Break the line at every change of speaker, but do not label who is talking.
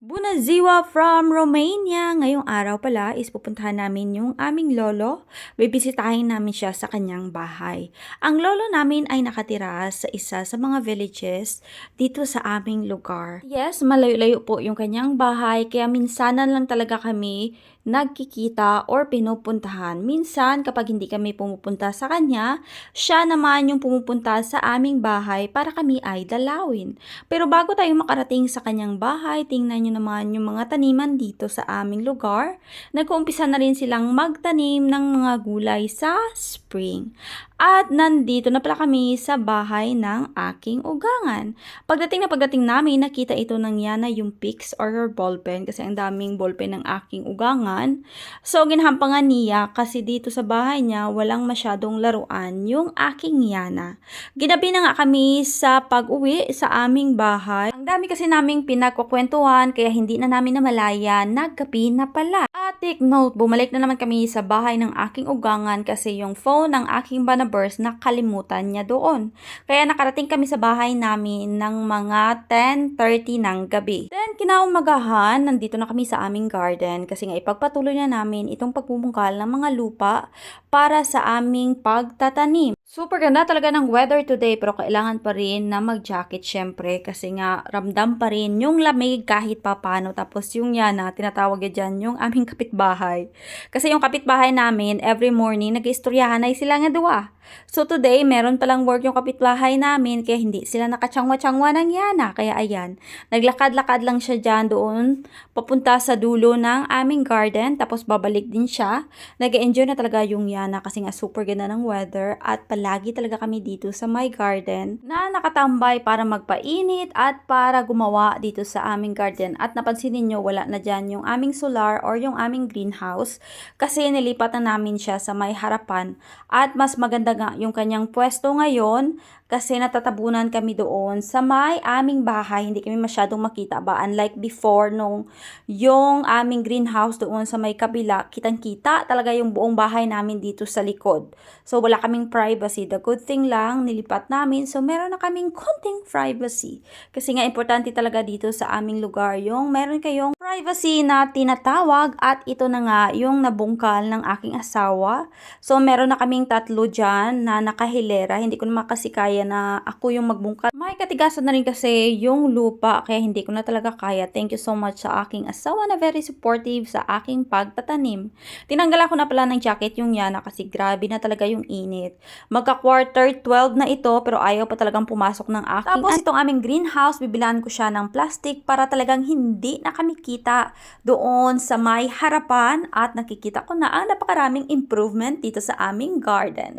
Bună ziua from Romania! Ngayong araw pala is pupuntahan namin yung aming lolo. Bibisitahin namin siya sa kanyang bahay. Ang lolo namin ay nakatira sa isa sa mga villages dito sa aming lugar. Yes, malayo-layo po yung kanyang bahay kaya minsanan lang talaga kami nagkikita or pinupuntahan. Minsan kapag hindi kami pumupunta sa kanya, siya naman yung pumupunta sa aming bahay para kami ay dalawin. Pero bago tayo makarating sa kanyang bahay, tingnan nyo naman yung mga taniman dito sa aming lugar. Nag-uumpisa na rin silang magtanim ng mga gulay sa spring. At nandito na pala kami sa bahay ng aking ugangan. Pagdating namin, nakita ito ng Yana yung picks or her ballpen kasi ang daming ballpen ng aking ugangan. So, ginhampangan niya kasi dito sa bahay niya walang masyadong laruan yung aking Yana. Ginabi na nga kami sa pag-uwi sa aming bahay. Ang dami kasi naming pinagkukwentuhan kaya hindi na namin namalayan, naggabi na pala. At take note, bumalik na naman kami sa bahay ng aking ugangan kasi yung phone ng aking banabers nakalimutan niya doon. Kaya nakarating kami sa bahay namin ng mga 10:30 ng gabi. Then kinaumagahan, nandito na kami sa aming garden kasi nga ipagpatuloy na namin itong pagbubungkal ng mga lupa para sa aming pagtatanim. Super ganda talaga ng weather today pero kailangan pa rin na mag-jacket syempre kasi nga ramdam pa rin yung lamig kahit papano. Tapos yung Yana, tinatawag niya dyan yung aming kapitbahay. Kasi yung kapitbahay namin, every morning, nag-istoryahan ay sila nga dua. So today, meron palang work yung kapitbahay namin kaya hindi sila nakachangwa-changwa ng Yana. Kaya ayan, naglakad-lakad lang siya dyan doon papunta sa dulo ng aming garden. Tapos babalik din siya. Nag-enjoy na talaga yung Yana kasi nga super ganda ng weather at palagi talaga kami dito sa my garden na nakatambay para magpainit at para gumawa dito sa aming garden. At napansin niyo wala na dyan yung aming solar or yung aming greenhouse kasi nilipat na namin siya sa may harapan at mas maganda nga yung kanyang pwesto ngayon kasi natatabunan kami doon sa may aming bahay. Hindi kami masyadong makita ba? Unlike before nung yung aming greenhouse doon sa may kabila, kitang-kita talaga yung buong bahay namin dito sa likod. So wala kaming privacy. The good thing lang, nilipat namin. So meron na kaming konting privacy. Kasi nga importante talaga dito sa aming lugar yung meron kayong privacy na tinatawag at ito na nga yung nabungkal ng aking asawa. So meron na kaming tatlo dyan na nakahilera. Hindi ko na makasikaya na ako yung magbungkal. May katigasan na rin kasi yung lupa kaya hindi ko na talaga kaya. Thank you so much sa aking asawa na very supportive sa aking pagtatanim. Tinanggalan ko na pala ng jacket yung Yana kasi grabe na talaga yung init. Magka quarter 12 na ito pero ayaw pa talagang pumasok ng aking. Tapos itong aming greenhouse, bibilan ko siya ng plastic para talagang hindi na kami kita doon sa may harapan at nakikita ko na ang napakaraming improvement dito sa aming garden.